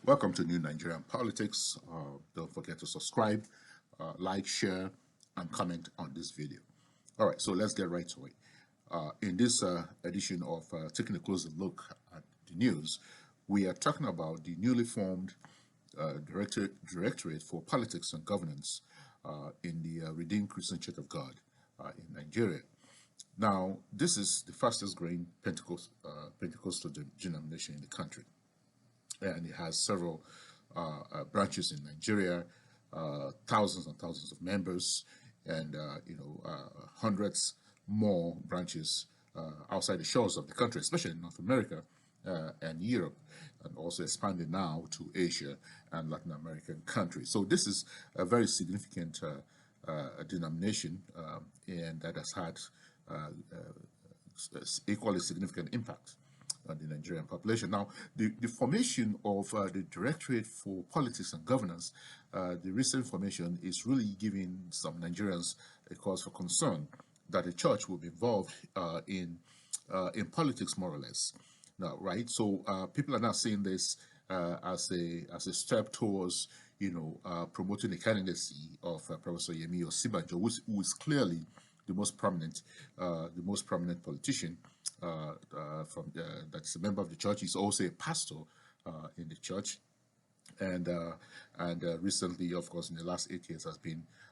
Welcome to New Nigerian Politics. Don't forget to subscribe, like, share, and comment on this video. All right, so let's get right to it. In this edition of taking a closer look at the news, we are talking about the newly formed Directorate for Politics and Governance in the Redeemed Christian Church of God in Nigeria. Now, this is the fastest growing Pentecostal denomination in the country, and it has several branches in Nigeria, thousands and thousands of members, and hundreds more branches outside the shores of the country, especially in North America and Europe, and also expanding now to Asia and Latin American countries. So this is a very significant denomination, and that has had equally significant impact on the Nigerian population. Now, the formation of the Directorate for Politics and Governance, the recent formation is really giving some Nigerians a cause for concern that the church will be involved in politics, more or less. Now, right? So people are now seeing this as a step towards, promoting the candidacy of Professor Yemi Osinbajo, who is clearly the most prominent politician that's a member of the church. He's also a pastor in the church, and recently, of course, in the last 8 years,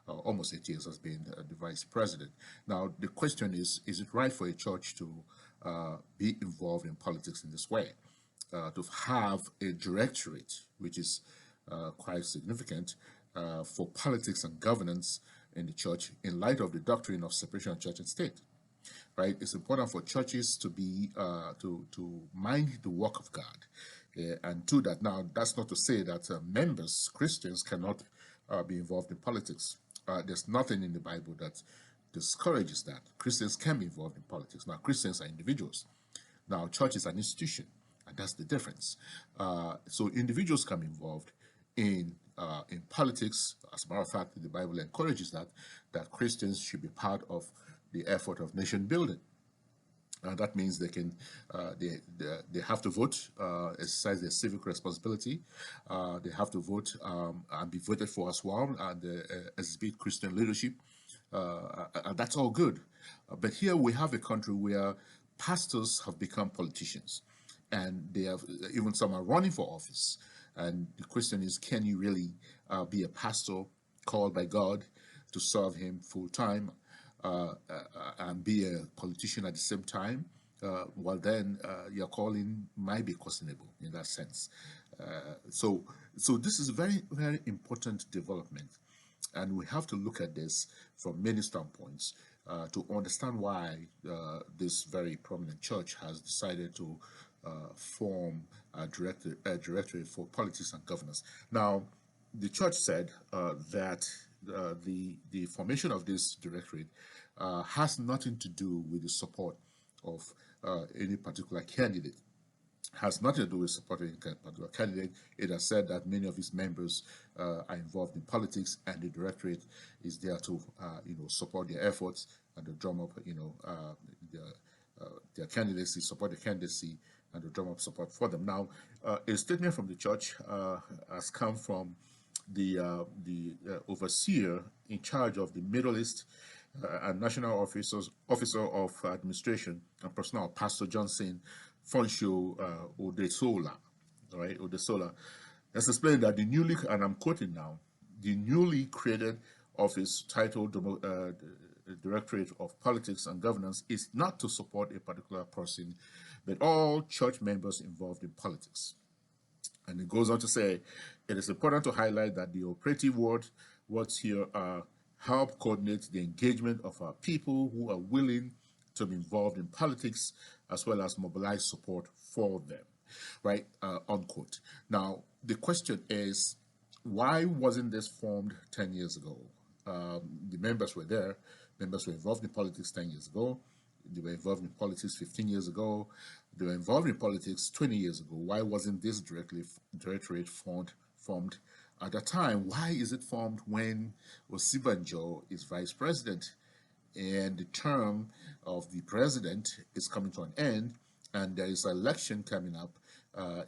almost 8 years, has been the vice president. Now, the question is it right for a church to be involved in politics in this way, to have a directorate, which is quite significant for politics and governance in the church, in light of the doctrine of separation of church and state? Right? It's important for churches to be to mind the work of God, and do that. Now, that's not to say that members, Christians, cannot be involved in politics. There's nothing in the Bible that discourages that. Christians can be involved in politics. Now, Christians are individuals. Now, church is an institution, and that's the difference. So individuals can be involved in politics. As a matter of fact, the Bible encourages that Christians should be part of the effort of nation building. That means they can they have to vote, exercise their civic responsibility. They have to vote and be voted for as well, and exhibit Christian leadership. And that's all good. But here we have a country where pastors have become politicians, and they have even some are running for office. And the question is, can you really be a pastor called by God to serve Him full time? And be a politician at the same time? Well, then your calling might be questionable in that sense. So this is a very, very important development, and we have to look at this from many standpoints to understand why this very prominent church has decided to form a directorate for politics and governance. Now, the church said that the formation of this directorate has nothing to do with the support of any particular candidate. Has nothing to do with supporting a particular candidate. It has said that many of its members are involved in politics, and the directorate is there to support their efforts and to drum up their candidacy, support the candidacy, and to drum up support for them. Now, a statement from the church has come from the overseer in charge of the Middle East and National Officer of Administration and Personnel, Pastor Johnson Fonsho Odesola. All right, Odesola has explained that the newly, and I'm quoting now, the newly created office titled Directorate of Politics and Governance is not to support a particular person, but all church members involved in politics. And it goes on to say, it is important to highlight that the operative words here are help coordinate the engagement of our people who are willing to be involved in politics, as well as mobilize support for them, right? Unquote. Now, the question is, why wasn't this formed 10 years ago? The members were there. Members were involved in politics 10 years ago. They were involved in politics 15 years ago. They were involved in politics 20 years ago. Why wasn't this directorate formed at that time? Why is it formed when Osinbajo is vice president and the term of the president is coming to an end, and there is an election coming up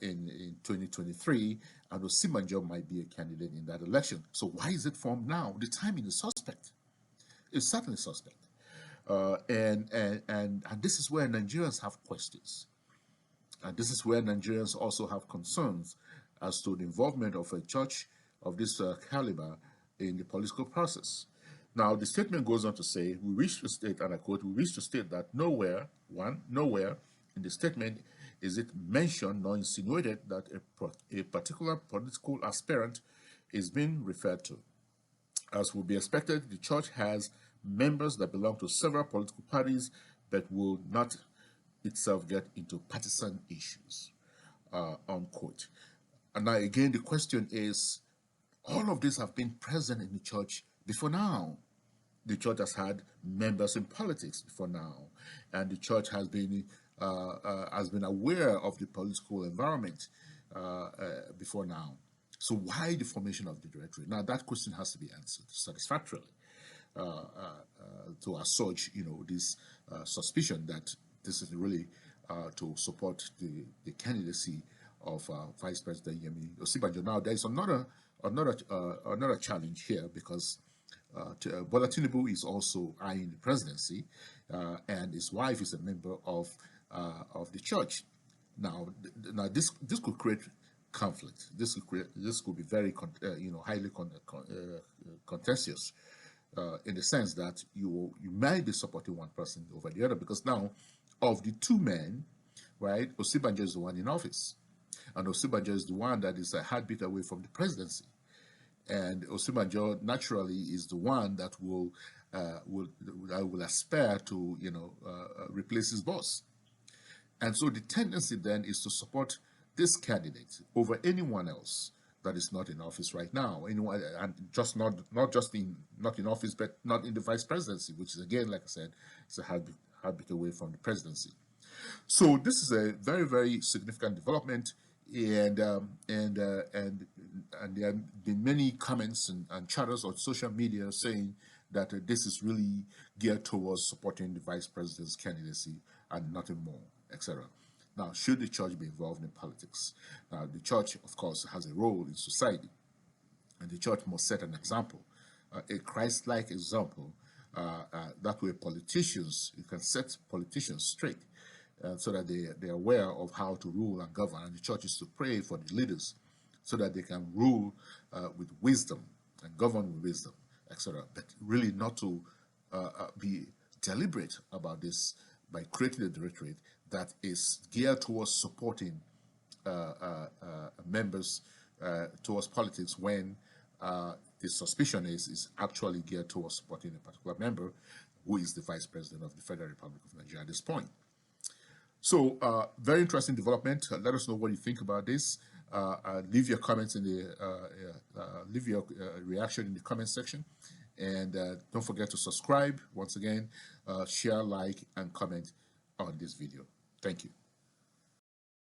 in 2023, and Osinbajo might be a candidate in that election. So why is it formed now? The timing is suspect. It's certainly suspect. And this is where Nigerians have questions. And this is where Nigerians also have concerns as to the involvement of a church of this caliber in the political process. Now, the statement goes on to say, we wish to state, and I quote, we wish to state that nowhere in the statement is it mentioned nor insinuated that a particular political aspirant is being referred to. As would be expected, the church has members that belong to several political parties but will not itself get into partisan issues, unquote. And now again, the question is, all of these have been present in the church before now. The church has had members in politics before now, and the church has been aware of the political environment before now. So why the formation of the Directorate? Now that question has to be answered satisfactorily to assuage, this suspicion that this is really to support the candidacy of Vice President Yemi Osinbajo. Now there is another challenge here, because Bola Tinubu is also eyeing the presidency, and his wife is a member of the church. Now this could create conflict. This could be very highly contentious, in the sense that you might be supporting one person over the other, because now of the two men, right, Osinbajo is the one in office, and Osinbajo is the one that is a heartbeat away from the presidency. And Osinbajo naturally is the one that will aspire to replace his boss. And so the tendency then is to support this candidate over anyone else that is not in office right now. Anyone, and just not in office, but not in the vice presidency, which is, again, like I said, it's a heartbeat away from the presidency. So this is a very, very significant development. And there have been many comments and chatters on social media saying that this is really geared towards supporting the vice president's candidacy and nothing more, etc. Now, should the church be involved in politics? Now, the church, of course, has a role in society, and the church must set an example, a Christ-like example. That way, you can set politicians straight, so that they're aware of how to rule and govern. And the church is to pray for the leaders so that they can rule with wisdom and govern with wisdom, etc. But really not to be deliberate about this by creating a directorate that is geared towards supporting members towards politics, when the suspicion is actually geared towards supporting a particular member who is the Vice President of the Federal Republic of Nigeria at this point. So very interesting development. Let us know what you think about this. Leave your comments in the leave your reaction in the comment section, and don't forget to subscribe. Once again, share, like, and comment on this video. Thank you.